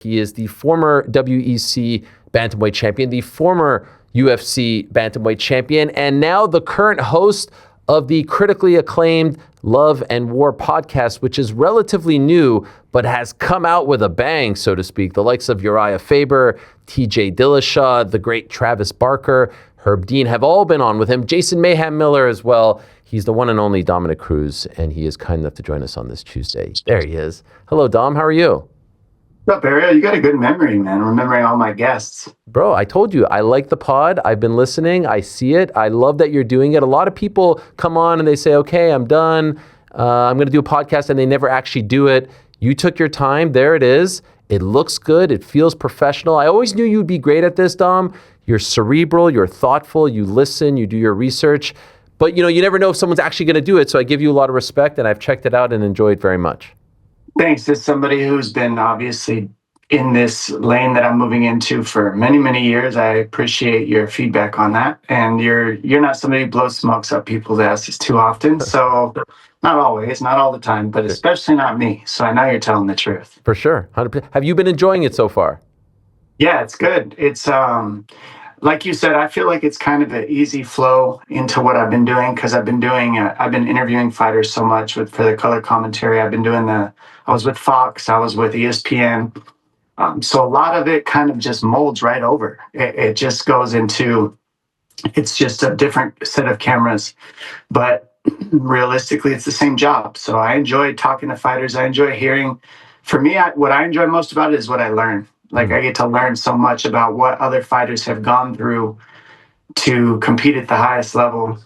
He is the former WEC bantamweight champion, the former UFC bantamweight champion, and now the current host of the critically acclaimed Love and War podcast, which is relatively new, but has come out with a bang, so to speak. The likes of Uriah Faber, TJ Dillashaw, the great Travis Barker, Herb Dean have all been on with him. Jason Mayhem Miller as well. He's the one and only Dominick Cruz, and he is kind enough to join us on this Tuesday. There he is. Hello, Dom. How are you? What's up, Ariel? You got a good memory, man. Remembering all my guests. Bro, I told you, I like the pod. I've been listening. I see it. I love that you're doing it. A lot of people come on and they say, okay, I'm done. I'm going to do a podcast, and they never actually do it. You took your time. There it is. It looks good. It feels professional. I always knew you'd be great at this, Dom. You're cerebral. You're thoughtful. You listen. You do your research. But, you never know if someone's actually going to do it. So I give you a lot of respect, and I've checked it out and enjoyed very much. Thanks. As somebody who's been obviously in this lane that I'm moving into for many, many years, I appreciate your feedback on that. And you're not somebody who blows smokes up people's asses too often. So not always, not all the time, but especially not me. So I know you're telling the truth. For sure. 100%. Have you been enjoying it so far? Yeah, it's good. It's like you said, I feel like it's kind of an easy flow into what I've been doing, because I've been interviewing fighters so much for the color commentary. I was with Fox, I was with ESPN. So a lot of it kind of just molds right over. It just goes into, it's just a different set of cameras, but realistically, it's the same job. So I enjoy talking to fighters. I enjoy hearing. For me, what I enjoy most about it is what I learn. Like, I get to learn so much about what other fighters have gone through to compete at the highest level,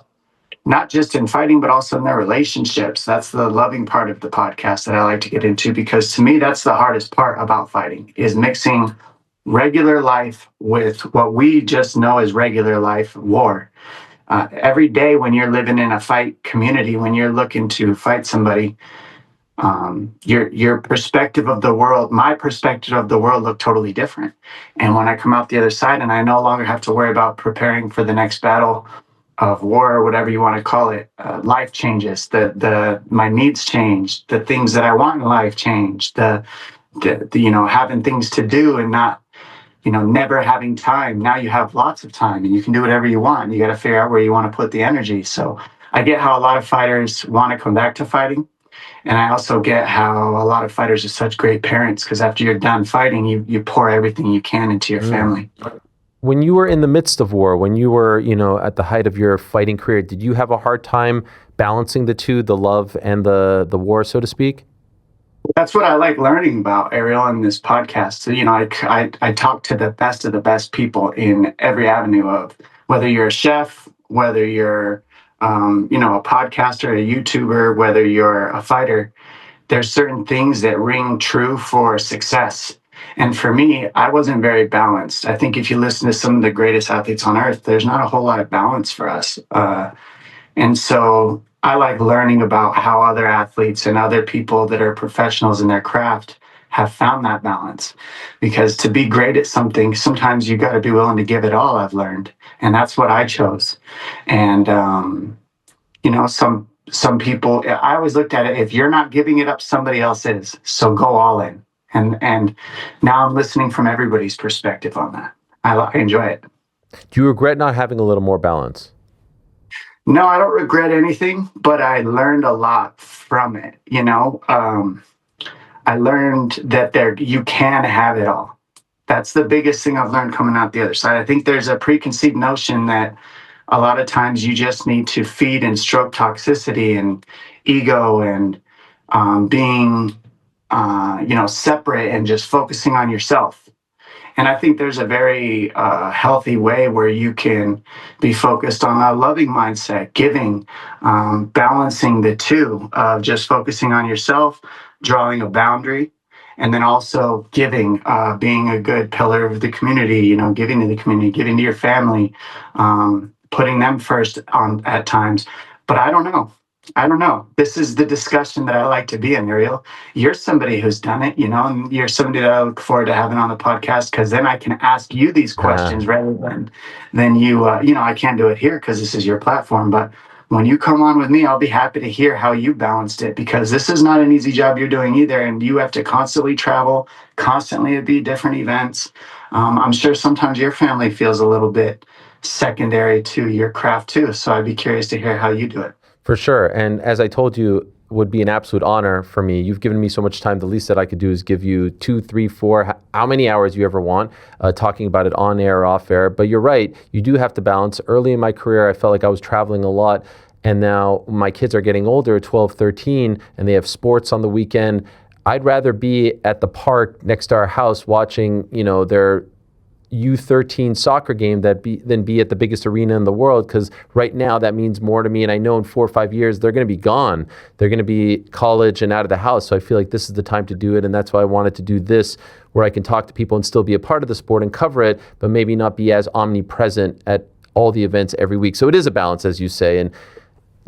not just in fighting, but also in their relationships. That's the loving part of the podcast that I like to get into, because to me, that's the hardest part about fighting, is mixing regular life with what we just know as regular life, war. Every day when you're living in a fight community, when you're looking to fight somebody, your perspective of the world, my perspective of the world, look totally different. And when I come out the other side and I no longer have to worry about preparing for the next battle of war or whatever you want to call it, life changes. My needs change. The things that I want in life change. The having things to do and not, never having time. Now you have lots of time and you can do whatever you want. You got to figure out where you want to put the energy. So I get how a lot of fighters want to come back to fighting. And I also get how a lot of fighters are such great parents, because after you're done fighting, you pour everything you can into your family. When you were in the midst of war, when you were, at the height of your fighting career, did you have a hard time balancing the two, the love and the war, so to speak? That's what I like learning about, Ariel, in this podcast. So, I talk to the best of the best people in every avenue of, whether you're a chef, whether you're a podcaster, a YouTuber, whether you're a fighter. There's certain things that ring true for success. And for me, I wasn't very balanced. I think if you listen to some of the greatest athletes on earth, there's not a whole lot of balance for us. And so I like learning about how other athletes and other people that are professionals in their craft have found that balance. Because to be great at something, sometimes you got to be willing to give it all, I've learned. And that's what I chose. And, some people, I always looked at it, if you're not giving it up, somebody else is. So go all in. And now I'm listening from everybody's perspective on that. I enjoy it. Do you regret not having a little more balance? No, I don't regret anything, but I learned a lot from it. I learned that you can have it all. That's the biggest thing I've learned coming out the other side. I think there's a preconceived notion that a lot of times you just need to feed and stroke toxicity and ego and being separate and just focusing on yourself. And I think there's a very healthy way where you can be focused on a loving mindset, giving, balancing the two of just focusing on yourself, drawing a boundary, and then also giving, being a good pillar of the community, giving to the community, giving to your family, putting them first at times. But I don't know. This is the discussion that I like to be in, Ariel. You're somebody who's done it, and you're somebody that I look forward to having on the podcast, because then I can ask you these questions rather than you. I can't do it here because this is your platform, but when you come on with me, I'll be happy to hear how you balanced it, because this is not an easy job you're doing either. And you have to constantly travel, constantly be different events. I'm sure sometimes your family feels a little bit secondary to your craft too. So I'd be curious to hear how you do it. For sure. And as I told you, would be an absolute honor for me. You've given me so much time. The least that I could do is give you 2, 3, 4, how many hours you ever want, talking about it on air or off air. But you're right. You do have to balance. Early in my career, I felt like I was traveling a lot. And now my kids are getting older, 12, 13, and they have sports on the weekend. I'd rather be at the park next to our house watching, their U13 soccer game than be at the biggest arena in the world, because right now that means more to me. And I know in 4 or 5 years, they're going to be gone. They're going to be college and out of the house. So I feel like this is the time to do it. And that's why I wanted to do this, where I can talk to people and still be a part of the sport and cover it, but maybe not be as omnipresent at all the events every week. So it is a balance, as you say. And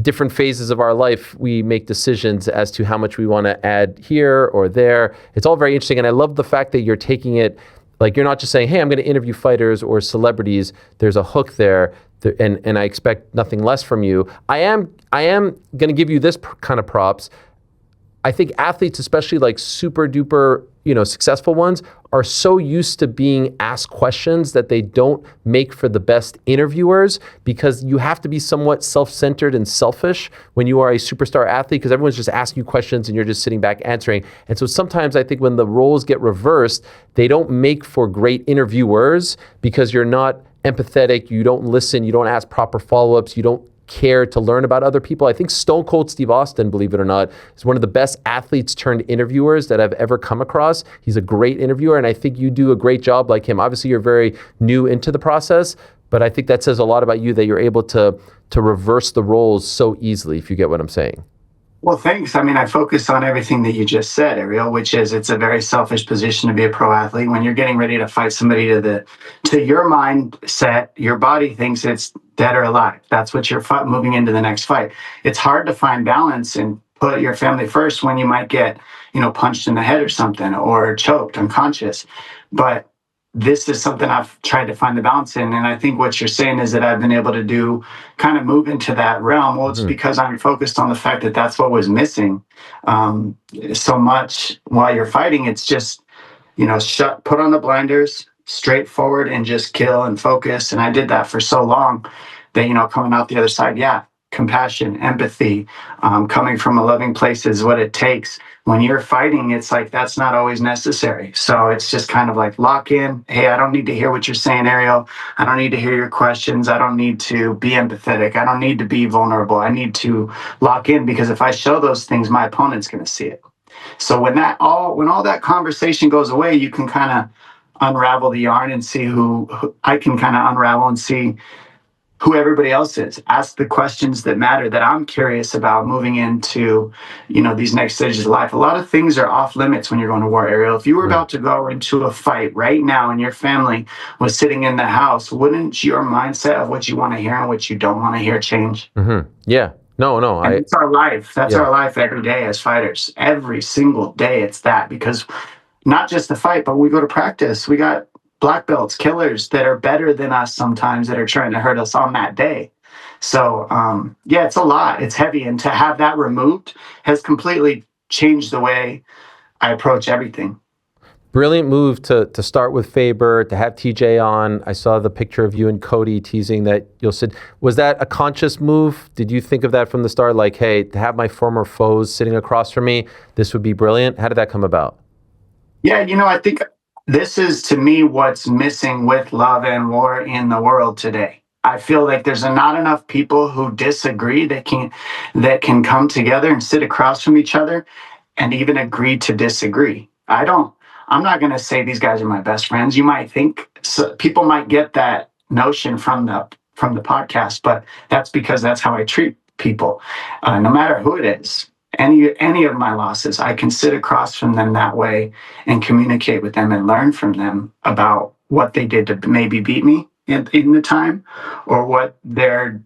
different phases of our life, we make decisions as to how much we want to add here or there. It's all very interesting. And I love the fact that you're taking it, like, you're not just saying, hey, I'm going to interview fighters or celebrities. There's a hook there, and I expect nothing less from you. I am going to give you this kind of props. I think athletes, especially like super duper, successful ones, are so used to being asked questions that they don't make for the best interviewers, because you have to be somewhat self-centered and selfish when you are a superstar athlete, because everyone's just asking you questions and you're just sitting back answering. And so sometimes I think when the roles get reversed, they don't make for great interviewers, because you're not empathetic, you don't listen, you don't ask proper follow-ups, you don't care to learn about other people. I think Stone Cold Steve Austin, believe it or not, is one of the best athletes turned interviewers that I've ever come across. He's a great interviewer, and I think you do a great job like him. Obviously, you're very new into the process, but I think that says a lot about you, that you're able to reverse the roles so easily, if you get what I'm saying. Well, thanks. I mean, I focus on everything that you just said, Ariel, which is it's a very selfish position to be a pro athlete. When you're getting ready to fight somebody to your mindset, your body thinks it's dead or alive. That's what you're moving into the next fight. It's hard to find balance and put your family first when you might get, punched in the head or something, or choked, unconscious. But this is something I've tried to find the balance in. And I think what you're saying is that I've been able to do, kind of move into that realm. Well, it's because I'm focused on the fact that that's what was missing so much while you're fighting. It's just, put on the blinders, straightforward, and just kill and focus. And I did that for so long that, coming out the other side, compassion, empathy, coming from a loving place is what it takes. When you're fighting, it's like that's not always necessary. So it's just kind of like lock in. Hey, I don't need to hear what you're saying, Ariel. I don't need to hear your questions. I don't need to be empathetic. I don't need to be vulnerable. I need to lock in, because if I show those things, my opponent's going to see it. So when all that conversation goes away, you can kind of unravel the yarn and see who I can kind of unravel and see who everybody else is. Ask the questions that matter, that I'm curious about moving into, these next stages of life. A lot of things are off limits when you're going to war, Ariel. If you were about to go into a fight right now and your family was sitting in the house, wouldn't your mindset of what you want to hear and what you don't want to hear change? Mm-hmm. Yeah. No. And it's our life. That's our life every day as fighters. Every single day it's that, because not just the fight, but we go to practice. We got black belts, killers that are better than us sometimes, that are trying to hurt us on that day. So, it's a lot. It's heavy. And to have that removed has completely changed the way I approach everything. Brilliant move to start with Faber, to have TJ on. I saw the picture of you and Cody teasing that you'll sit. Was that a conscious move? Did you think of that from the start? Like, hey, to have my former foes sitting across from me, this would be brilliant. How did that come about? Yeah, I think this is, to me, what's missing with love and war in the world today. I feel like there's not enough people who disagree that can come together and sit across from each other and even agree to disagree. I'm not going to say these guys are my best friends. You might think, people might get that notion from the podcast, but that's because that's how I treat people, no matter who it is. Any of my losses, I can sit across from them that way and communicate with them and learn from them about what they did to maybe beat me in the time, or what they're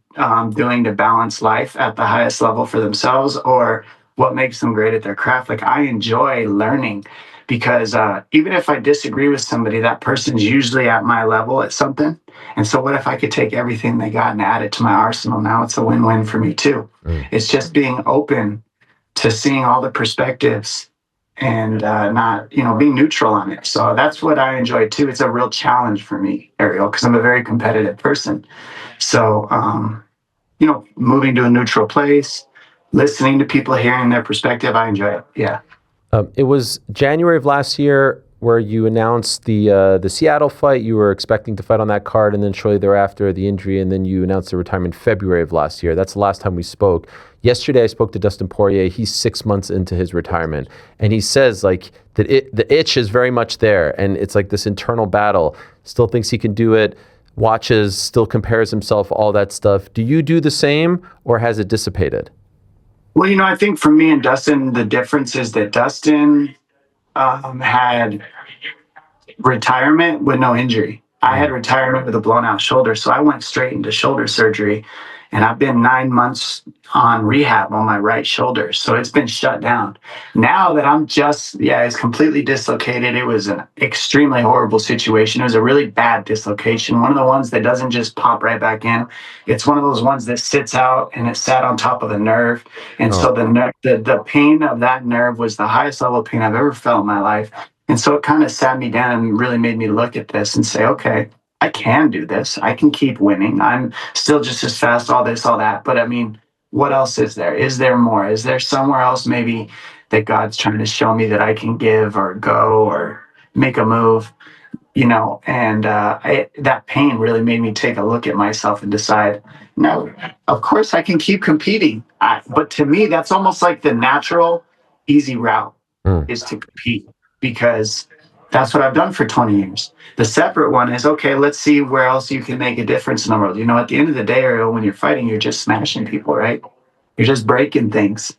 doing to balance life at the highest level for themselves, or what makes them great at their craft. Like, I enjoy learning, because even if I disagree with somebody, that person's usually at my level at something. And so what if I could take everything they got and add it to my arsenal? Now it's a win-win for me too. It's just being open to seeing all the perspectives and not, being neutral on it. So that's what I enjoy too. It's a real challenge for me, Ariel, because I'm a very competitive person. So, moving to a neutral place, listening to people, hearing their perspective, I enjoy it. Yeah. It was January of last year where you announced the Seattle fight. You were expecting to fight on that card, and then shortly thereafter, the injury, and then you announced the retirement in February of last year. That's the last time we spoke. Yesterday, I spoke to Dustin Poirier. He's 6 months into his retirement, and he says like that the itch is very much there, and it's like this internal battle. Still thinks he can do it. Watches, still compares himself, all that stuff. Do you do the same, or has it dissipated? Well, I think for me and Dustin, the difference is that Dustin had retirement with no injury. I had retirement with a blown out shoulder. So I went straight into shoulder surgery, and I've been 9 months on rehab on my right shoulder. So it's been shut down. Now that I'm it's completely dislocated. It was an extremely horrible situation. It was a really bad dislocation. One of the ones that doesn't just pop right back in. It's one of those ones that sits out, and it sat on top of the nerve. And so the pain of that nerve was the highest level of pain I've ever felt in my life. And so it kind of sat me down and really made me look at this and say, okay, I can do this. I can keep winning. I'm still just as fast, all this, all that. But I mean, what else is there? Is there more? Is there somewhere else maybe that God's trying to show me that I can give or go or make a move? And that pain really made me take a look at myself and decide, no, of course I can keep competing. But to me, that's almost like the natural, easy route is to compete, because that's what I've done for 20 years. The separate one is, okay, let's see where else you can make a difference in the world. At the end of the day, Ariel, when you're fighting, you're just smashing people, right? You're just breaking things.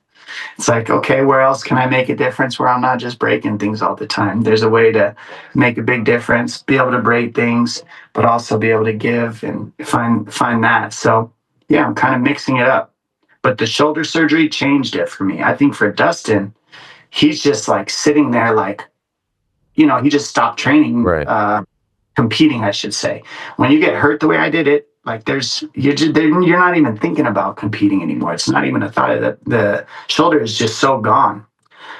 It's like, okay, where else can I make a difference where I'm not just breaking things all the time? There's a way to make a big difference, be able to break things, but also be able to give and find that. So yeah, I'm kind of mixing it up. But the shoulder surgery changed it for me. I think for Dustin, he's just like sitting there like, he just stopped training, right. Competing, I should say. When you get hurt the way I did it, like you're not even thinking about competing anymore. It's not even a thought of that. The shoulder is just so gone.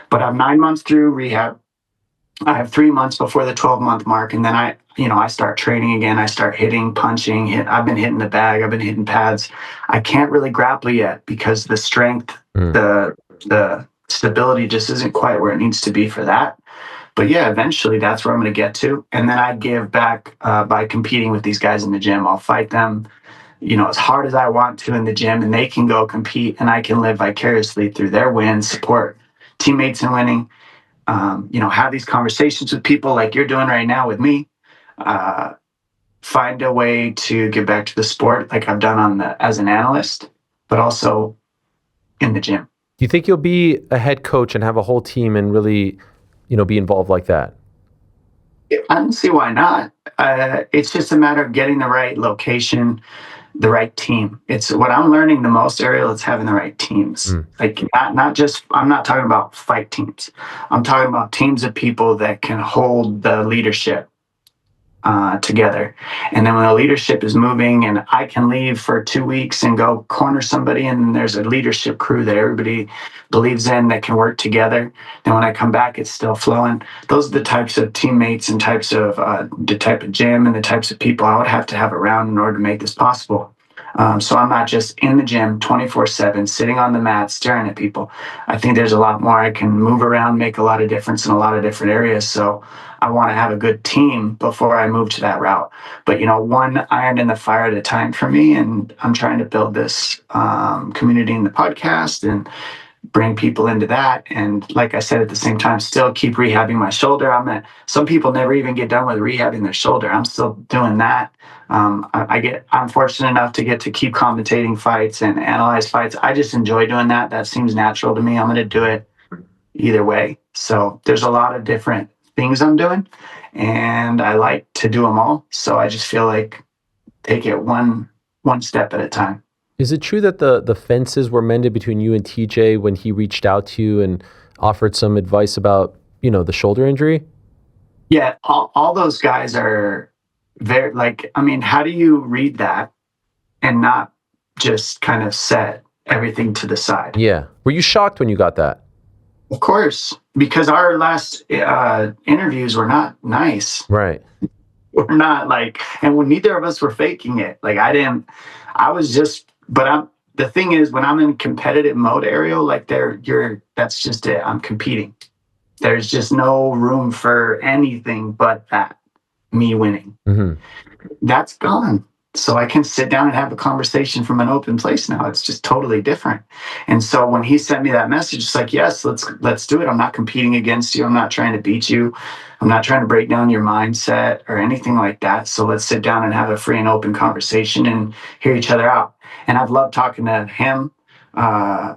But I'm 9 months through rehab. I have 3 months before the 12-month mark. And then I start training again. I start hitting, punching. I've been hitting the bag. I've been hitting pads. I can't really grapple yet because the strength, the stability just isn't quite where it needs to be for that. But yeah, eventually that's where I'm going to get to. And then I give back by competing with these guys in the gym. I'll fight them, as hard as I want to in the gym, and they can go compete, and I can live vicariously through their wins, support teammates in winning, have these conversations with people like you're doing right now with me, find a way to give back to the sport like I've done as an analyst, but also in the gym. Do you think you'll be a head coach and have a whole team and really be involved like that? I don't see why not. It's just a matter of getting the right location, the right team. It's what I'm learning the most, Ariel, is having the right teams. Like not just, I'm not talking about fight teams. I'm talking about teams of people that can hold the leadership together. And then when the leadership is moving and I can leave for 2 weeks and go corner somebody, and then there's a leadership crew that everybody believes in that can work together. Then when I come back, it's still flowing. Those are the types of teammates and types of the type of gym and the types of people I would have to have around in order to make this possible. So I'm not just in the gym 24/7, sitting on the mat, staring at people. I think there's a lot more. I can move around, make a lot of difference in a lot of different areas. So I want to have a good team before I move to that route. But, one iron in the fire at a time for me. And I'm trying to build this community in the podcast and bring people into that. And like I said, at the same time, still keep rehabbing my shoulder. Some people never even get done with rehabbing their shoulder. I'm still doing that. I'm fortunate enough to get to keep commentating fights and analyze fights. I just enjoy doing that. That seems natural to me. I'm going to do it either way. So there's a lot of different things I'm doing, and I like to do them all. So I just feel like take it one step at a time. Is it true that the fences were mended between you and TJ when he reached out to you and offered some advice about, the shoulder injury? Yeah, all those guys are very like, I mean, how do you read that and not just kind of set everything to the side? Yeah. Were you shocked when you got that? Of course, because our last interviews were not nice. Right. We're not like, and when neither of us were faking it. Like I was just, but the thing is, when I'm in competitive mode, Ariel, like that's just it. I'm competing. There's just no room for anything but that, me winning. Mm-hmm. That's gone. So I can sit down and have a conversation from an open place now. It's just totally different. And so when he sent me that message, it's like, yes, let's do it. I'm not competing against you. I'm not trying to beat you. I'm not trying to break down your mindset or anything like that. So let's sit down and have a free and open conversation and hear each other out. And I've loved talking to him. Uh,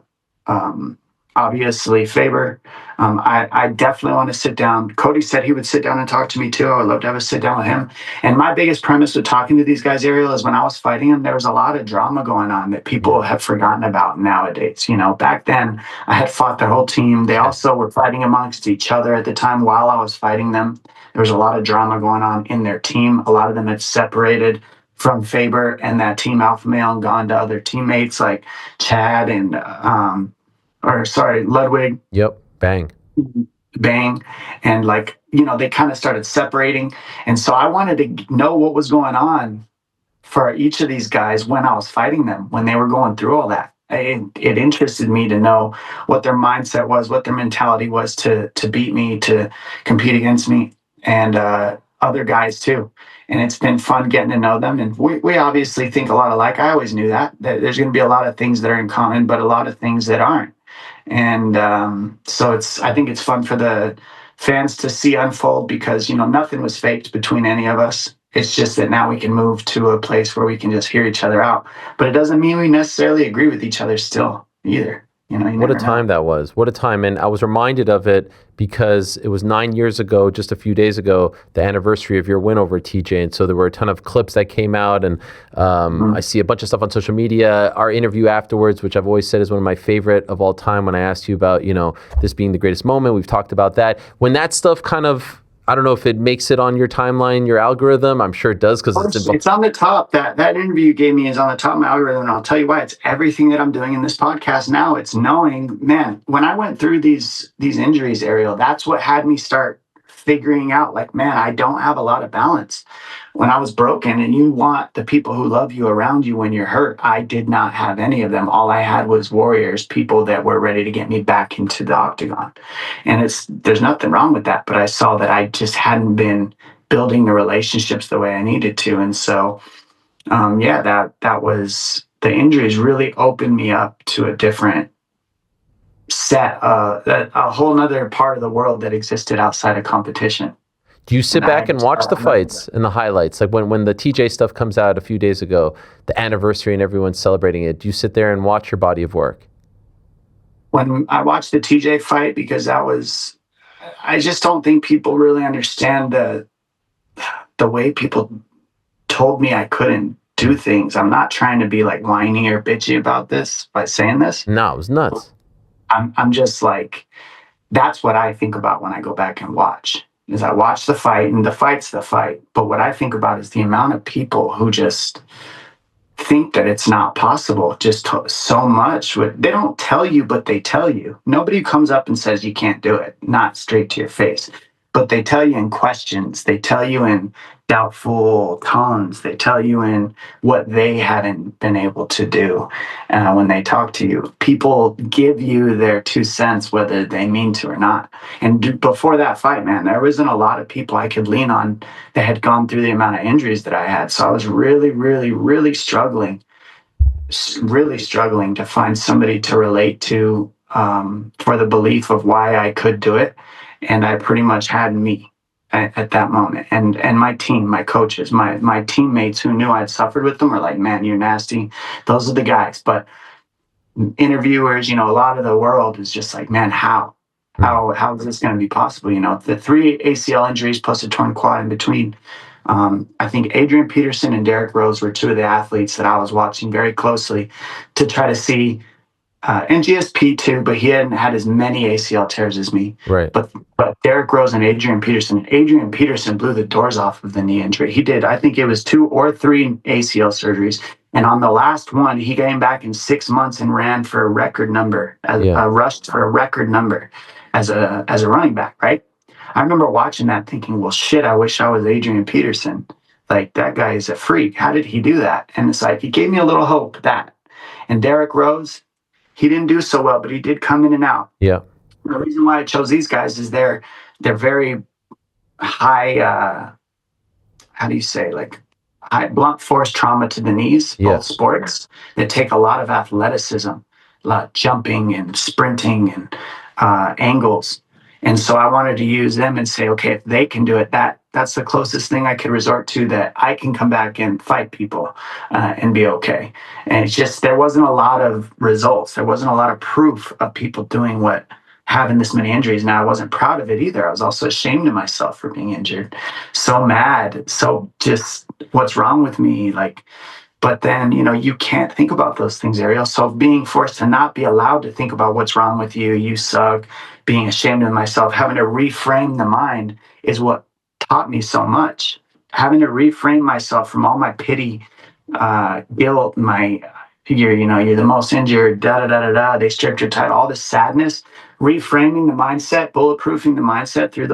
Obviously, Faber. I definitely want to sit down. Cody said he would sit down and talk to me too. I would love to have a sit down with him. And my biggest premise with talking to these guys, Ariel, is when I was fighting them, there was a lot of drama going on that people have forgotten about nowadays. You know, back then I had fought their whole team. They also were fighting amongst each other at the time while I was fighting them. There was a lot of drama going on in their team. A lot of them had separated from Faber and that team Alpha Male and gone to other teammates like Chad and Ludwig. Yep. Bang. Bang. And like, you know, they kind of started separating. And so I wanted to know what was going on for each of these guys when I was fighting them, when they were going through all that. It interested me to know what their mindset was, what their mentality was to beat me, to compete against me, and other guys too. And it's been fun getting to know them. And we obviously think a lot alike. I always knew that there's going to be a lot of things that are in common, but a lot of things that aren't. And so I think it's fun for the fans to see unfold because, you know, nothing was faked between any of us. It's just that now we can move to a place where we can just hear each other out. But it doesn't mean we necessarily agree with each other still either. You know, what a time that was. What a time. And I was reminded of it because it was 9 years ago, just a few days ago, the anniversary of your win over TJ. And so there were a ton of clips that came out. And I see a bunch of stuff on social media. Our interview afterwards, which I've always said is one of my favorite of all time, when I asked you about, you know, this being the greatest moment. We've talked about that. When that stuff kind of, I don't know if it makes it on your timeline, your algorithm. I'm sure it does because it's on the top. That interview you gave me is on the top of my algorithm, and I'll tell you why. It's everything that I'm doing in this podcast now. It's knowing, man, when I went through these injuries, Ariel, that's what had me start figuring out, like, man, I don't have a lot of balance. When I was broken, and you want the people who love you around you when you're hurt, I did not have any of them. All I had was warriors, people that were ready to get me back into the octagon. And there's nothing wrong with that, but I saw that I just hadn't been building the relationships the way I needed to. And so, that was, the injuries really opened me up to a different set, a whole nother part of the world that existed outside of competition. Do you sit back and watch the fights and the highlights? Like when the TJ stuff comes out a few days ago, the anniversary and everyone's celebrating it, do you sit there and watch your body of work? When I watched the TJ fight, because I just don't think people really understand the way people told me I couldn't do things. I'm not trying to be like whiny or bitchy about this by saying this. No, it was nuts. I'm just like, that's what I think about when I go back and watch. Is I watch the fight, and the fight's the fight. But what I think about is the amount of people who just think that it's not possible. Just so much. They don't tell you, but they tell you. Nobody comes up and says you can't do it, not straight to your face. But they tell you in questions. They tell you in doubtful tones. They tell you in what they haven't been able to do when they talk to you. People give you their 2 cents, whether they mean to or not. And before that fight, man, there wasn't a lot of people I could lean on that had gone through the amount of injuries that I had. So I was really, really, really struggling to find somebody to relate to for the belief of why I could do it. And I pretty much had me at that moment. And my team, my coaches, my teammates who knew I'd suffered with them were like, man, you're nasty. Those are the guys. But interviewers, you know, a lot of the world is just like, man, how is this going to be possible? You know, the 3 ACL injuries plus a torn quad in between. I think Adrian Peterson and Derrick Rose were 2 of the athletes that I was watching very closely to try to see and GSP too, but he hadn't had as many ACL tears as me. Right. But Derrick Rose and Adrian Peterson. Adrian Peterson blew the doors off of the knee injury. He did, I think it was 2 or 3 ACL surgeries. And on the last one, he came back in 6 months and ran for a record number, rushed for a record number as a running back, right? I remember watching that thinking, well, shit, I wish I was Adrian Peterson. Like, that guy is a freak. How did he do that? And it's like, he gave me a little hope that. And Derrick Rose, he didn't do so well, but he did come in and out. Yeah. The reason why I chose these guys is they're very high, how do you say, like high blunt force trauma to the knees, both sports, that take a lot of athleticism, a lot of jumping and sprinting and angles. And so I wanted to use them and say, okay, if they can do it, that's the closest thing I could resort to that I can come back and fight people and be okay. And it's just, there wasn't a lot of results. There wasn't a lot of proof of people doing what, having this many injuries. Now, I wasn't proud of it either. I was also ashamed of myself for being injured. So mad. So just, what's wrong with me? Like, but then, you can't think about those things, Ariel. So being forced to not be allowed to think about what's wrong with you, you suck, being ashamed of myself, having to reframe the mind is what taught me so much. Having to reframe myself from all my pity, guilt, you're the most injured, they stripped your title, all this sadness, reframing the mindset, bulletproofing the mindset through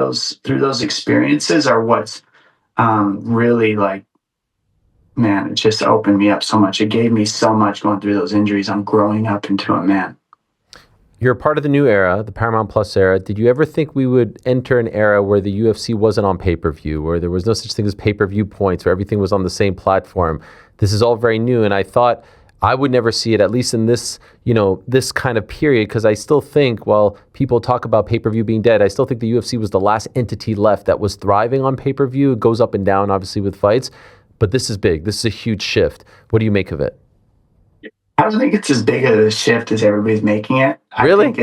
those experiences are what's really like, man, it just opened me up so much. It gave me so much going through those injuries. I'm growing up into a man. You're a part of the new era, the Paramount Plus era. Did you ever think we would enter an era where the UFC wasn't on pay-per-view, where there was no such thing as pay-per-view points, where everything was on the same platform? This is all very new, and I thought I would never see it, at least in this, this kind of period, because I still think, while people talk about pay-per-view being dead, I still think the UFC was the last entity left that was thriving on pay-per-view. It goes up and down, obviously, with fights, but this is big. This is a huge shift. What do you make of it? I don't think it's as big of a shift as everybody's making it. Really?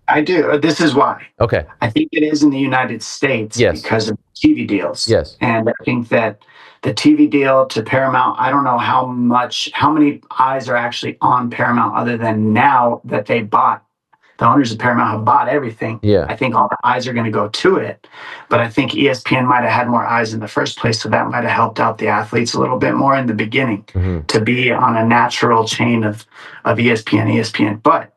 I do. This is why. Okay. I think it is in the United States because of TV deals. Yes. And I think that the TV deal to Paramount, I don't know how many eyes are actually on Paramount other than now that they bought. The owners of Paramount have bought everything. Yeah. I think all the eyes are going to go to it. But I think ESPN might have had more eyes in the first place, so that might have helped out the athletes a little bit more in the beginning to be on a natural chain of ESPN. But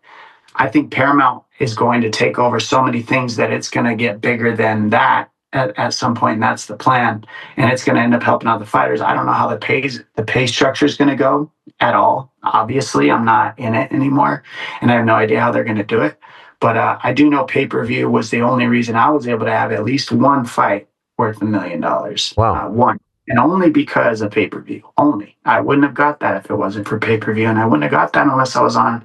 I think Paramount is going to take over so many things that it's going to get bigger than that at some point, and that's the plan. And it's going to end up helping out the fighters. I don't know how the pay structure is going to go at all. Obviously, I'm not in it anymore, and I have no idea how they're going to do it. But I do know pay-per-view was the only reason I was able to have at least one fight worth $1 million. Wow. One. And only because of pay-per-view. Only. I wouldn't have got that if it wasn't for pay-per-view, and I wouldn't have got that unless I was on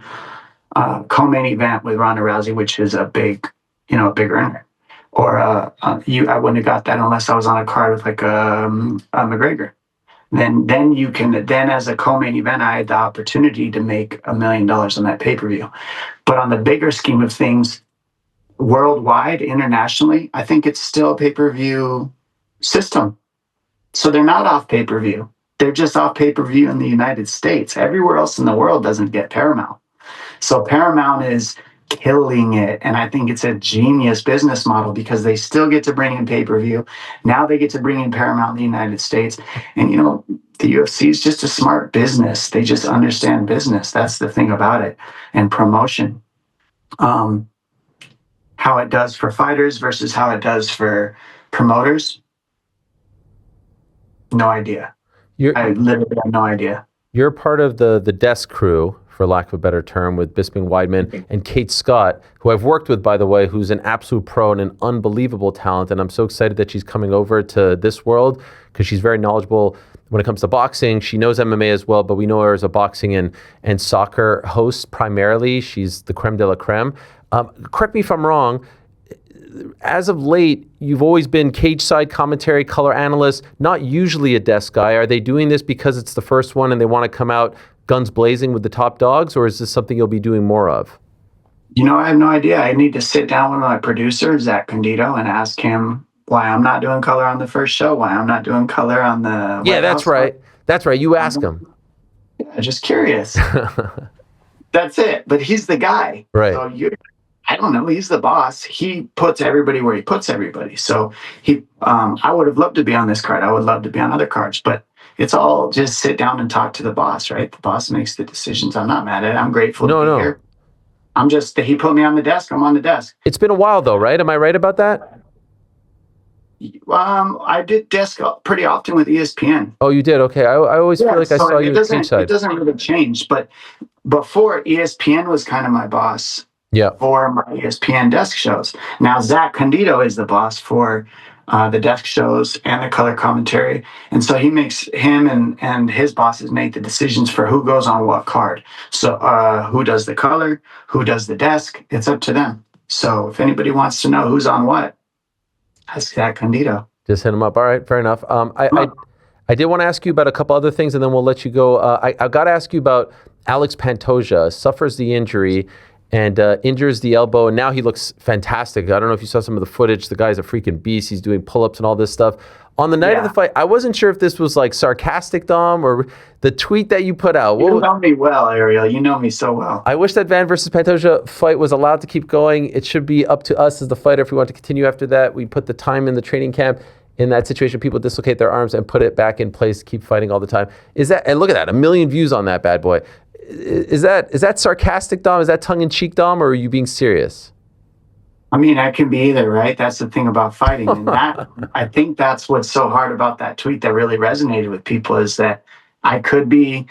co-main event with Ronda Rousey, which is a big earner. Or I wouldn't have got that unless I was on a card with like a McGregor. Then you can as a co-main event, I had the opportunity to make $1 million on that pay-per-view. But on the bigger scheme of things, worldwide, internationally, I think it's still a pay-per-view system. So they're not off pay-per-view. They're just off pay-per-view in the United States. Everywhere else in the world doesn't get Paramount. So Paramount is killing it, and I think it's a genius business model because they still get to bring in pay-per-view. Now they get to bring in Paramount in the United States, and the UFC is just a smart business. They just understand business. That's the thing about it, and promotion. How it does for fighters versus how it does for promoters, no idea. I literally have no idea. You're part of the desk crew, for lack of a better term, with Bisping Weidman and Kate Scott, who I've worked with, by the way, who's an absolute pro and an unbelievable talent. And I'm so excited that she's coming over to this world because she's very knowledgeable when it comes to boxing. She knows MMA as well, but we know her as a boxing and soccer host primarily. She's the creme de la creme. Correct me if I'm wrong. As of late, you've always been cage side commentary, color analyst, not usually a desk guy. Are they doing this because it's the first one and they want to come out guns blazing with the top dogs, or is this something you'll be doing more of? I have no idea. I need to sit down with my producer, Zach Condito, and ask him why I'm not doing color on the first show, why I'm not doing color on the... Yeah, that's right. That's right. You ask him. Yeah, just curious. That's it. But he's the guy. Right. So I don't know. He's the boss. He puts everybody where he puts everybody. So I would have loved to be on this card. I would love to be on other cards, but it's all just sit down and talk to the boss, right? The boss makes the decisions. I'm not mad at it. I'm grateful to be here. He put me on the desk. I'm on the desk. It's been a while though, right? Am I right about that? I did desk pretty often with ESPN. Oh, you did? Okay. I always feel like I saw you at Creekside. It doesn't really change, but before ESPN was kind of my boss. Yeah. For my ESPN desk shows. Now Zach Condito is the boss for the desk shows and the color commentary, and so him and his bosses make the decisions for who goes on what card. So who does the color, who does the desk? It's up to them. So if anybody wants to know who's on what, ask Zach Condito. Just hit him up. All right, fair enough. I did want to ask you about a couple other things, and then we'll let you go. I got to ask you about Alex Pantoja. Suffers the injury and injures the elbow, and now he looks fantastic. I don't know if you saw some of the footage. The guy's a freaking beast. He's doing pull-ups and all this stuff. On the night of the fight, I wasn't sure if this was like sarcastic, Dom, or the tweet that you put out. You know me well, Ariel. You know me so well. I wish that Van versus Pantoja fight was allowed to keep going. It should be up to us as the fighter if we want to continue after that. We put the time in the training camp. In that situation, people dislocate their arms and put it back in place, keep fighting all the time. And look at that, 1 million views on that bad boy. Is that sarcastic, Dom? Is that tongue-in-cheek, Dom, or are you being serious? I mean, I can be either, right? That's the thing about fighting. And I think that's what's so hard about that tweet that really resonated with people is that I could be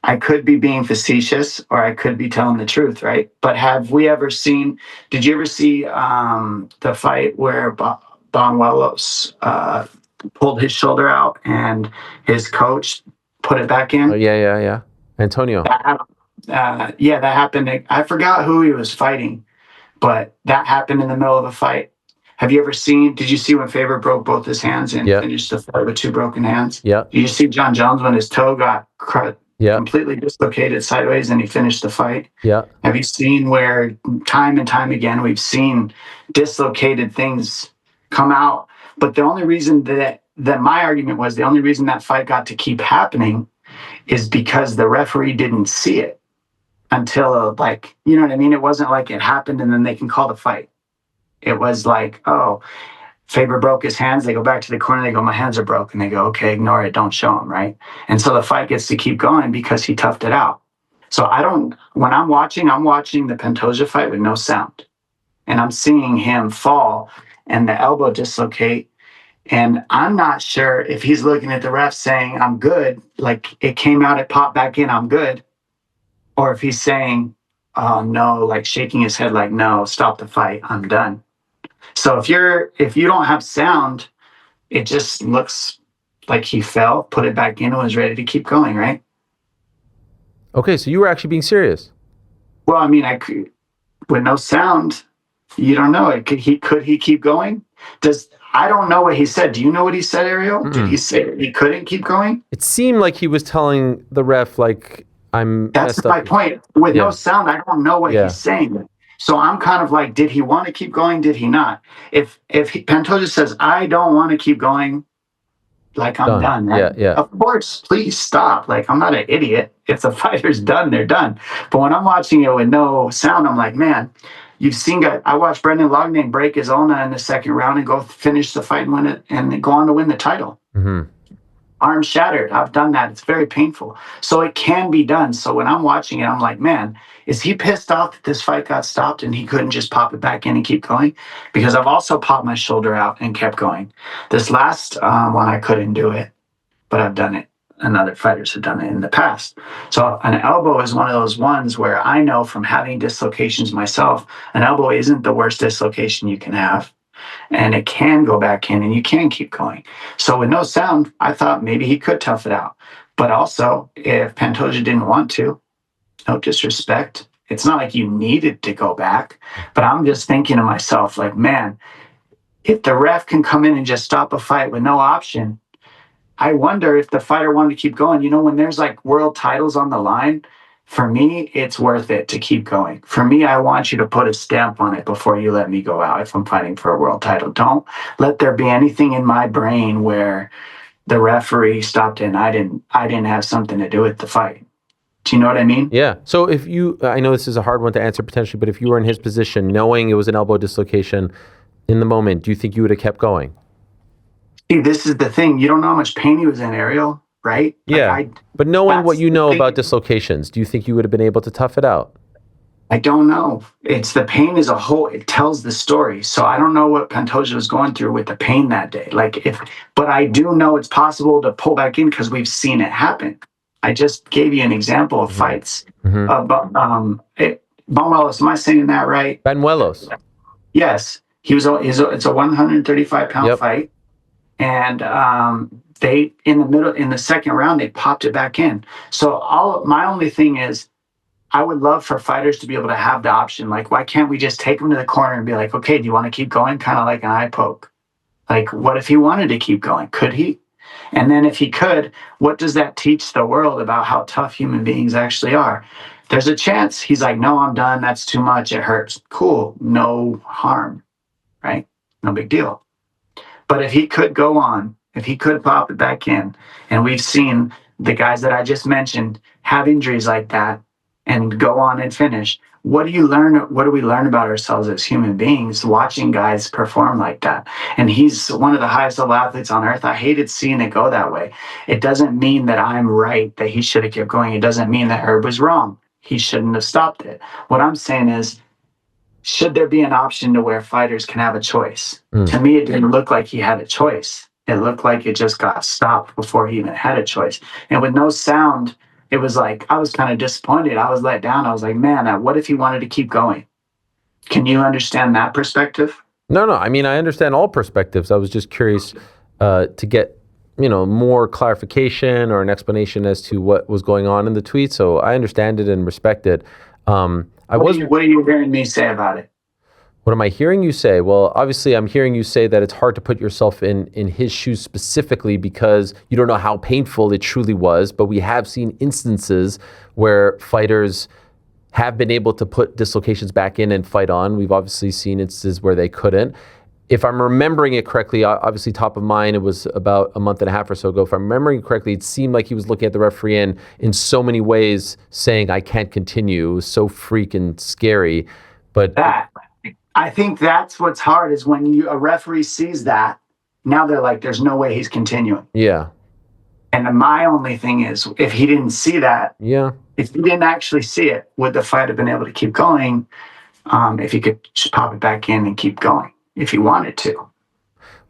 being facetious or I could be telling the truth, right? But did you ever see the fight where Bonuelos pulled his shoulder out and his coach put it back in? Oh, yeah. Antonio. That happened. I forgot who he was fighting, but that happened in the middle of a fight. Did you see when Faber broke both his hands and finished the fight with 2 broken hands? Yeah. Did you see John Jones when his toe got completely dislocated sideways and he finished the fight? Yeah. Have you seen where time and time again we've seen dislocated things come out? But the only reason that my argument was the only reason that fight got to keep happening is because the referee didn't see it until, like, you know what I mean? It wasn't like it happened and then they can call the fight. It was like, oh, Faber broke his hands. They go back to the corner. They go, my hands are broken. They go, okay, ignore it. Don't show him, right? And so the fight gets to keep going because he toughed it out. So when I'm watching the Pantoja fight with no sound. And I'm seeing him fall and the elbow dislocate. And I'm not sure if he's looking at the ref saying, I'm good, like it came out, it popped back in, I'm good. Or if he's saying, oh no, like shaking his head like, no, stop the fight, I'm done. So if you don't have sound, it just looks like he fell, put it back in, and was ready to keep going, right? Okay, so you were actually being serious. Well, I mean, with no sound, you don't know. Could he keep going? I don't know what he said. Do you know what he said, Ariel? Mm-mm. Did he say he couldn't keep going? It seemed like he was telling the ref, like, That's my point. With no sound, I don't know what he's saying. So I'm kind of like, did he want to keep going? Did he not? If Pantoja says, I don't want to keep going, like I'm done. Right? Yeah. Of course, please stop. Like, I'm not an idiot. If the fighter's done, they're done. But when I'm watching it with no sound, I'm like, man, I watched Brendan Loughnane break his ulna in the second round and go finish the fight and win it and go on to win the title. Mm-hmm. Arm shattered. I've done that. It's very painful. So it can be done. So when I'm watching it, I'm like, man, is he pissed off that this fight got stopped and he couldn't just pop it back in and keep going? Because I've also popped my shoulder out and kept going. This last one, I couldn't do it, but I've done it. And other fighters have done it in the past. So an elbow is one of those ones where I know from having dislocations myself, an elbow isn't the worst dislocation you can have. And it can go back in and you can keep going. So with no sound, I thought maybe he could tough it out. But also, if Pantoja didn't want to, no disrespect, it's not like you needed to go back. But I'm just thinking to myself, like, man, if the ref can come in and just stop a fight with no option, I wonder if the fighter wanted to keep going. You know, when there's like world titles on the line, for me, it's worth it to keep going. For me, I want you to put a stamp on it before you let me go out if I'm fighting for a world title. Don't let there be anything in my brain where the referee stopped it and I didn't have something to do with the fight. Do you know what I mean? Yeah. So if I know this is a hard one to answer potentially, but if you were in his position, knowing it was an elbow dislocation in the moment, do you think you would have kept going? See, this is the thing. You don't know how much pain he was in, Ariel, right? Yeah. But knowing what you know about dislocations, do you think you would have been able to tough it out? I don't know. It's the pain as a whole. It tells the story. So I don't know what Pantoja was going through with the pain that day. But I do know it's possible to pull back in because we've seen it happen. I just gave you an example of fights. Banuelos, am I saying that right? Banuelos. Yes. It's a 135-pound fight. And they, in the second round, they popped it back in. So my only thing is, I would love for fighters to be able to have the option. Like, why can't we just take them to the corner and be like, okay, do you want to keep going? Kind of like an eye poke. Like, what if he wanted to keep going? Could he? And then if he could, what does that teach the world about how tough human beings actually are? There's a chance he's like, no, I'm done. That's too much. It hurts. Cool. No harm, right? No big deal. But if he could go on, if he could pop it back in, and we've seen the guys that I just mentioned have injuries like that and go on and finish, what do you learn? What do we learn about ourselves as human beings watching guys perform like that? And he's one of the highest level athletes on earth. I hated seeing it go that way. It doesn't mean that I'm right, that he should have kept going. It doesn't mean that Herb was wrong. He shouldn't have stopped it. What I'm saying is, should there be an option to where fighters can have a choice? To me, it didn't look like he had a choice. It looked like it just got stopped before he even had a choice. And with no sound, it was like, I was kind of disappointed. I was let down. I was like, man, what if he wanted to keep going? Can you understand that perspective? No. I mean, I understand all perspectives. I was just curious to get, more clarification or an explanation as to what was going on in the tweet. So I understand it and respect it. What are you hearing me say about it? What am I hearing you say? Well, obviously, I'm hearing you say that it's hard to put yourself in his shoes specifically because you don't know how painful it truly was. But we have seen instances where fighters have been able to put dislocations back in and fight on. We've obviously seen instances where they couldn't. If I'm remembering it correctly, obviously top of mind, it was about a month and a half or so ago. If I'm remembering correctly, it seemed like he was looking at the referee and in so many ways saying, I can't continue. It was so freaking scary. But I think that's what's hard is when a referee sees that, now they're like, there's no way he's continuing. Yeah. And my only thing is, if he didn't see that, if he didn't actually see it, would the fight have been able to keep going if he could just pop it back in and keep going, if he wanted to?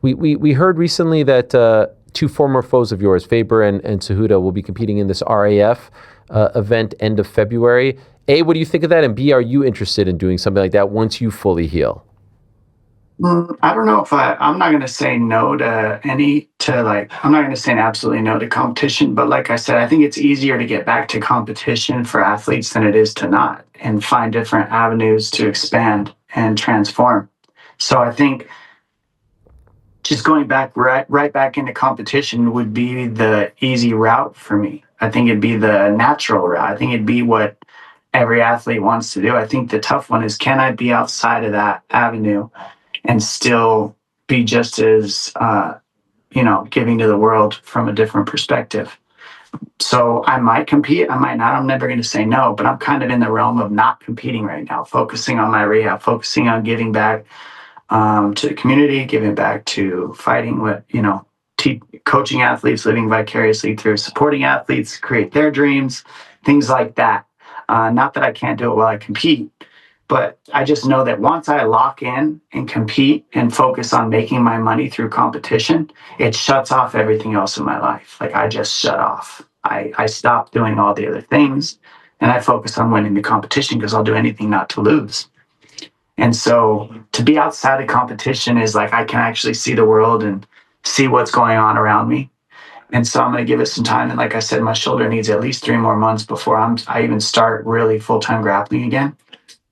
We heard recently that two former foes of yours, Faber and Cejudo, will be competing in this RAF event end of February. A, what do you think of that? And B, are you interested in doing something like that once you fully heal? I don't know if I'm not going to say no to I'm not going to say absolutely no to competition. But like I said, I think it's easier to get back to competition for athletes than it is to not and find different avenues to expand and transform. So I think just going back right back into competition would be the easy route for me. I think it'd be the natural route. I think it'd be what every athlete wants to do. I think the tough one is, can I be outside of that avenue and still be just as, giving to the world from a different perspective? So I might compete, I might not. I'm never going to say no, but I'm kind of in the realm of not competing right now, focusing on my rehab, focusing on giving back to the community, giving back to fighting with, coaching athletes, living vicariously through supporting athletes, create their dreams, things like that. Not that I can't do it while I compete, but I just know that once I lock in and compete and focus on making my money through competition, it shuts off everything else in my life. Like, I just shut off. I stop doing all the other things and I focus on winning the competition because I'll do anything not to lose. And so to be outside of competition is like, I can actually see the world and see what's going on around me. And so I'm going to give it some time. And like I said, my shoulder needs at least 3 more months before I even start really full-time grappling again.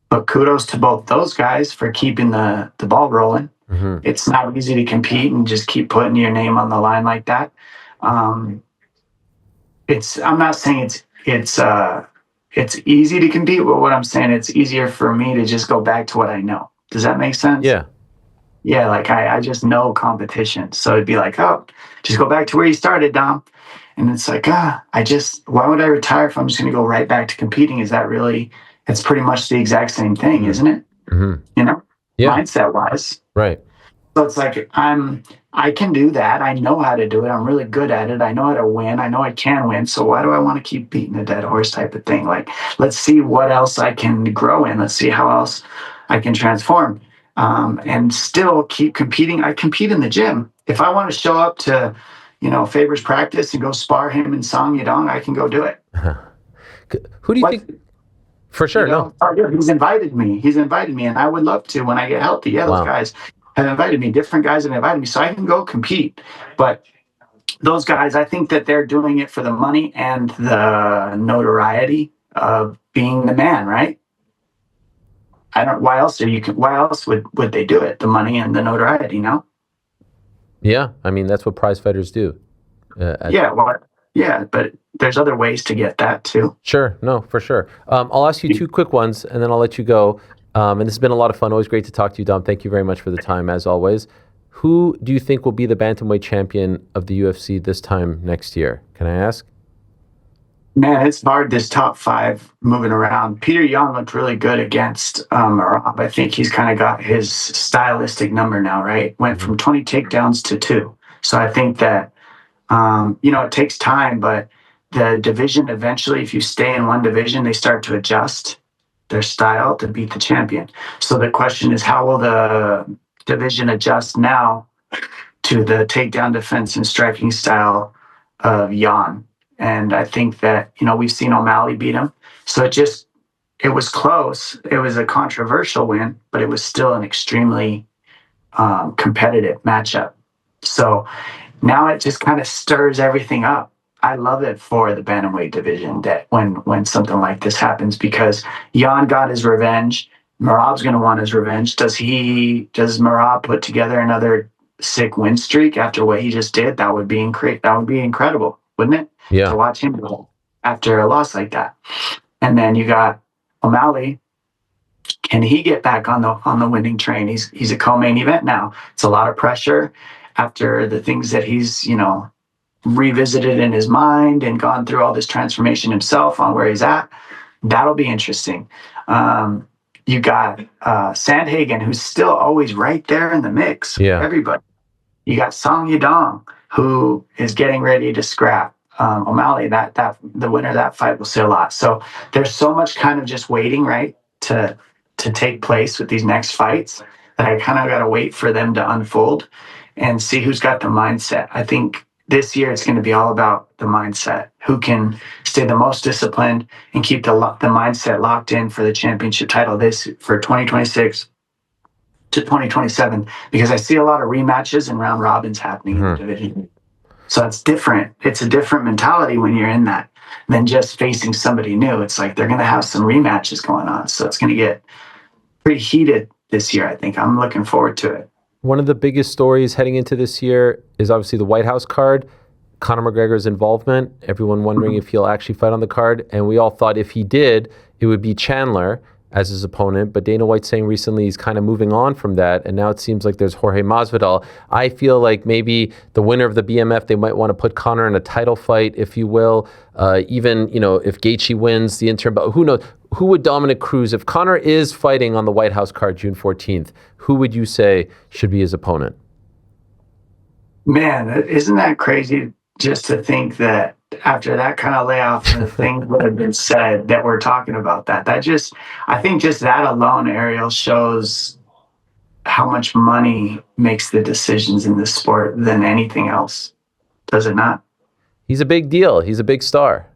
But kudos to both those guys for keeping the ball rolling. Mm-hmm. It's not easy to compete and just keep putting your name on the line like that. I'm not saying it's easy to compete, but what I'm saying, it's easier for me to just go back to what I know. Does that make sense? Yeah. Yeah, like I just know competition. So it'd be like, oh, just go back to where you started, Dom. And it's like, why would I retire if I'm just going to go right back to competing? Is that really, it's pretty much the exact same thing, isn't it? Mm-hmm. You know, Yeah. mindset wise. Right. So it's like, I can do that. I know how to do it. I'm really good at it. I know how to win. I know I can win. So why do I want to keep beating a dead horse type of thing? Like, let's see what else I can grow in. Let's see how else I can transform, and still keep competing. I compete in the gym. If I want to show up to, Faber's practice and go spar him in Song Yadong, I can go do it. Who do you think? For sure, no. He's invited me. And I would love to when I get healthy. Yeah, those guys have invited me. Different guys have invited me, so I can go compete. But those guys, I think that they're doing it for the money and the notoriety of being the man, right? Why else would they do it? The money and the notoriety, no? Yeah, I mean, that's what prize fighters do. But there's other ways to get that too. Sure, no, for sure. I'll ask you two quick ones, and then I'll let you go. And this has been a lot of fun. Always great to talk to you, Dom. Thank you very much for the time, as always. Who do you think will be the bantamweight champion of the UFC this time next year? Can I ask? Man, it's hard, this top 5 moving around. Peter Yan looked really good against Merab. I think he's kind of got his stylistic number now, right? Went from 20 takedowns to 2. So I think that, it takes time, but the division eventually, if you stay in one division, they start to adjust their style to beat the champion. So the question is, how will the division adjust now to the takedown defense and striking style of Yan? And I think that, we've seen O'Malley beat him. So it was close. It was a controversial win, but it was still an extremely competitive matchup. So now it just kind of stirs everything up. I love it for the bantamweight division that when something like this happens, because Yan got his revenge. Merab's going to want his revenge. Does Merab put together another sick win streak after what he just did? That would be incredible, wouldn't it? Yeah. To watch him go after a loss like that. And then you got O'Malley. Can he get back on the winning train? He's a co-main event now. It's a lot of pressure after the things that he's, revisited in his mind and gone through all this transformation himself on where he's at. That'll be interesting. You got Sandhagen, who's still always right there in the mix. Yeah. Everybody. You got Song Yadong, who is getting ready to scrap. O'Malley, that the winner of that fight will say a lot. So there's so much kind of just waiting, right, to take place with these next fights that I kind of got to wait for them to unfold and see who's got the mindset. I think this year it's going to be all about the mindset. Who can stay the most disciplined and keep the mindset locked in for the championship title for 2026 to 2027, because I see a lot of rematches and round robins happening in the division. So it's different. It's a different mentality when you're in that than just facing somebody new. It's like they're going to have some rematches going on. So it's going to get pretty heated this year, I think. I'm looking forward to it. One of the biggest stories heading into this year is obviously the White House card, Conor McGregor's involvement. Everyone wondering if he'll actually fight on the card. And we all thought if he did, it would be Chandler as his opponent, but Dana White saying recently he's kind of moving on from that, and now it seems like there's Jorge Masvidal. I feel like maybe the winner of the BMF, they might want to put Conor in a title fight, if you will. Even, if Gaethje wins the interim, but who knows? Who would Dominick Cruz, if Conor is fighting on the White House card June 14th, who would you say should be his opponent? Man, isn't that crazy just to think that after that kind of layoff and the things that have been said that we're talking about that I think just that alone, Ariel, shows how much money makes the decisions in this sport than anything else. Does it not? He's a big deal. He's a big star.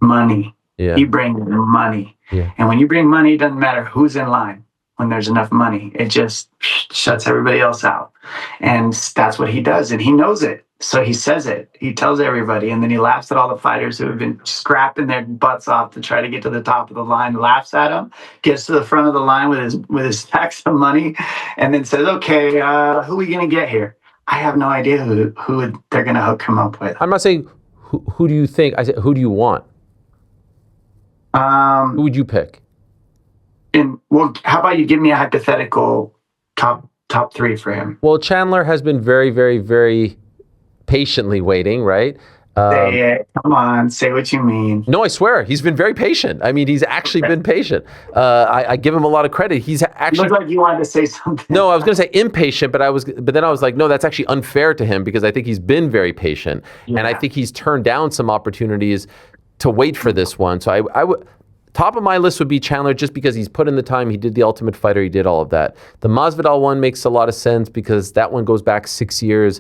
Money. Yeah. He brings money. Yeah. And when you bring money, it doesn't matter who's in line. When there's enough money, it just shuts everybody else out. And that's what he does. And he knows it. So he says it. He tells everybody. And then he laughs at all the fighters who have been scrapping their butts off to try to get to the top of the line, laughs at them, gets to the front of the line with his stacks of money, and then says, okay, who are we going to get here? I have no idea who they're going to hook him up with. I'm not saying who do you think. I said, who do you want? Who would you pick? How about you give me a hypothetical top 3 for him? Well, Chandler has been very, very, very patiently waiting, right? Say it. Come on, say what you mean. No, I swear, he's been very patient. I mean, he's actually been patient. I give him a lot of credit. He's You actually look like you wanted to say something. no, I was going to say impatient, but then I was like, no, that's actually unfair to him because I think he's been very patient, and I think he's turned down some opportunities to wait for this one. So I would. Top of my list would be Chandler just because he's put in the time. He did the Ultimate Fighter. He did all of that. The Masvidal one makes a lot of sense because that one goes back 6 years.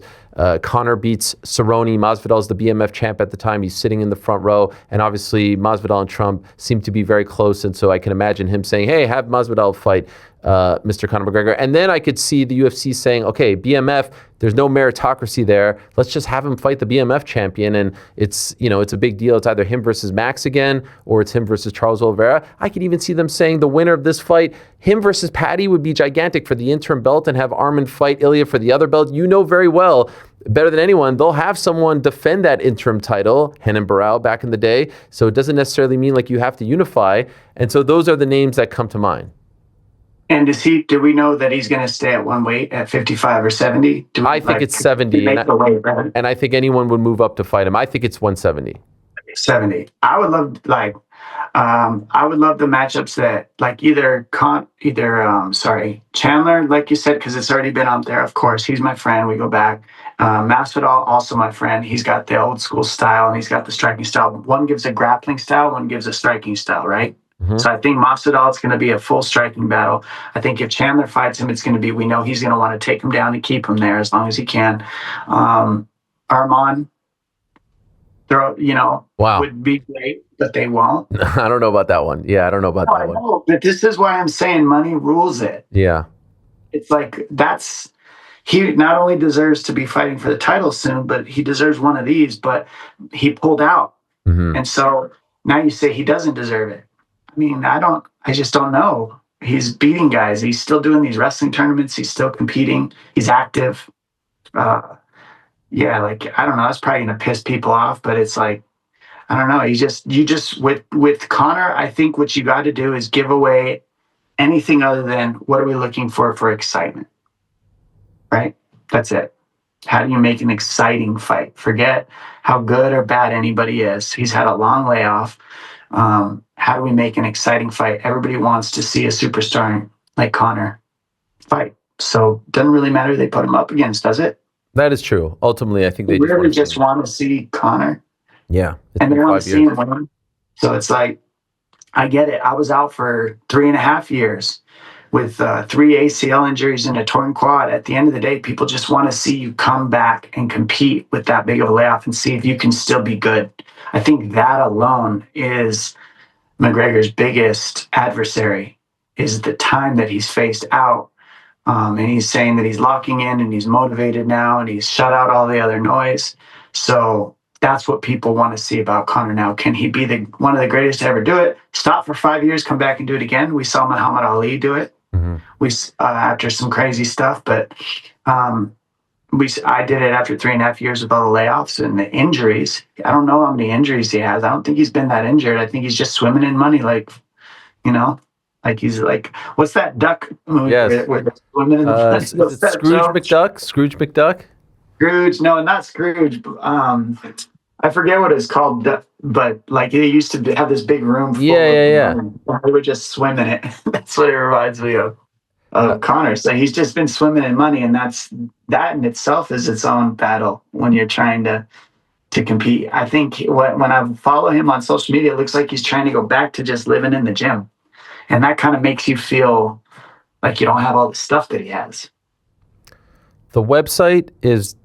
Conor beats Cerrone. Masvidal's the BMF champ at the time. He's sitting in the front row. And obviously, Masvidal and Trump seem to be very close. And so I can imagine him saying, hey, have Masvidal fight Mr. Conor McGregor. And then I could see the UFC saying, okay, BMF, there's no meritocracy there. Let's just have him fight the BMF champion. And it's a big deal. It's either him versus Max again, or it's him versus Charles Oliveira. I could even see them saying the winner of this fight, him versus Paddy, would be gigantic for the interim belt, and have Arman fight Ilya for the other belt. You know very well, better than anyone, they'll have someone defend that interim title, Henan Barao back in the day. So it doesn't necessarily mean like you have to unify. And so those are the names that come to mind. And do we know that he's going to stay at one weight at 55 or 70? I think it's 70. And I think anyone would move up to fight him. I think it's 170. 70. I would love the matchups that Chandler, like you said, because it's already been up there. Of course, he's my friend. We go back. Masvidal, also my friend. He's got the old school style and he's got the striking style. One gives a grappling style, one gives a striking style, right? Mm-hmm. So I think Masvidal, it's going to be a full striking battle. I think if Chandler fights him, it's going to be, we know he's going to want to take him down and keep him there as long as he can. Arman, would be great, but they won't. I don't know about that one. Yeah, I don't know about that one. Know, but this is why I'm saying money rules it. Yeah. It's like he not only deserves to be fighting for the title soon, but he deserves one of these, but he pulled out. Mm-hmm. And so now you say he doesn't deserve it. I mean, I just don't know. He's beating guys. He's still doing these wrestling tournaments. He's still competing. He's active. I don't know. That's probably going to piss people off, but it's like, I don't know. With Conor, I think what you got to do is give away anything other than what are we looking for excitement, right? That's it. How do you make an exciting fight? Forget how good or bad anybody is. He's had a long layoff. How do we make an exciting fight? Everybody wants to see a superstar like Conor fight. So it doesn't really matter who they put him up against, does it? That is true. Ultimately, I think they really just want to see Conor. Yeah. And they want to see him win. So it's like, I get it. I was out for 3.5 years with 3 ACL injuries and a torn quad. At the end of the day, people just want to see you come back and compete with that big of a layoff and see if you can still be good. I think that alone is McGregor's biggest adversary, is the time that he's faced out. And he's saying that he's locking in and he's motivated now and he's shut out all the other noise. So that's what people want to see about Conor now. Can he be one of the greatest to ever do it? Stop for 5 years, come back and do it again. We saw Muhammad Ali do it. Mm-hmm. After some crazy stuff, but I did it after 3.5 years with all the layoffs and the injuries. I don't know how many injuries he has. I don't think he's been that injured. I think he's just swimming in money, like he's like, what's that duck movie? Yes. Where they're swimming in the Scrooge McDuck? Scrooge McDuck? Scrooge, no, not Scrooge. I forget what it's called, but like they used to have this big room full of they were just swimming it. That's what it reminds me of Conor. So he's just been swimming in money, and that in itself is its own battle when you're trying to compete. I think when I follow him on social media, it looks like he's trying to go back to just living in the gym. And that kind of makes you feel like you don't have all the stuff that he has. The website is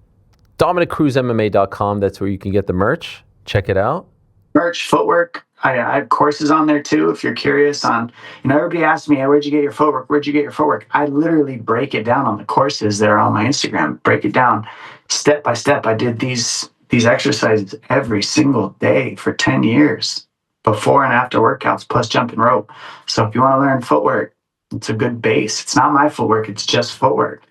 DominickCruzMMA.com. That's where you can get the merch. Check it out. Merch, footwork. I have courses on there too. If you're curious on, everybody asks me, hey, where'd you get your footwork? Where'd you get your footwork? I literally break it down on the courses that are on my Instagram. Break it down step by step. I did these exercises every single day for 10 years, before and after workouts, plus jumping rope. So if you want to learn footwork, it's a good base. It's not my footwork. It's just footwork.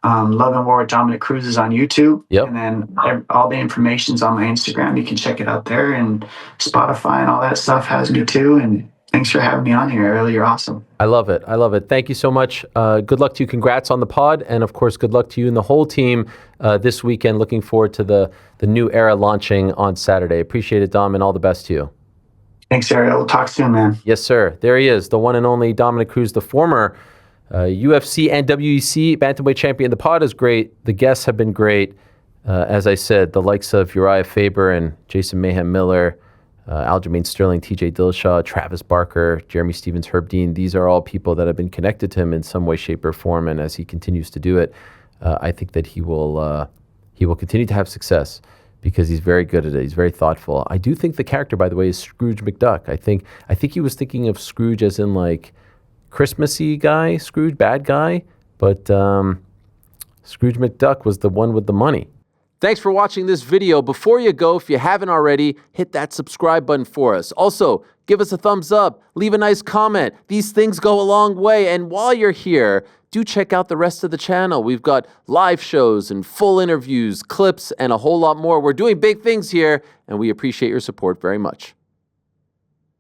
Love and War with Dominick Cruz is on YouTube. Yep. And then all the information's on my Instagram. You can check it out there, and Spotify and all that stuff has me too. And Thanks for having me on here, Ariel. You're awesome. I love it. I love it. Thank you so much. Good luck to you. Congrats on the pod. And of course, good luck to you and the whole team this weekend. Looking forward to the new era launching on Saturday. Appreciate it, Dom, and all the best to you. Thanks, Ariel. We'll talk soon, man. Yes, sir. There he is, the one and only Dominick Cruz, the former UFC and WEC bantamweight champion. The pod is great. The guests have been great. As I said, the likes of Uriah Faber and Jason Mayhem Miller, Aljamain Sterling, TJ Dillashaw, Travis Barker, Jeremy Stevens, Herb Dean. These are all people that have been connected to him in some way, shape, or form. And as he continues to do it, I think that he will continue to have success because he's very good at it. He's very thoughtful. I do think the character, by the way, is Scrooge McDuck. I think he was thinking of Scrooge as in like Christmassy guy, Scrooge, bad guy. But Scrooge McDuck was the one with the money. Thanks for watching this video. Before you go, if you haven't already, hit that subscribe button for us. Also, give us a thumbs up, leave a nice comment. These things go a long way. And while you're here, do check out the rest of the channel. We've got live shows and full interviews, clips, and a whole lot more. We're doing big things here, and we appreciate your support very much.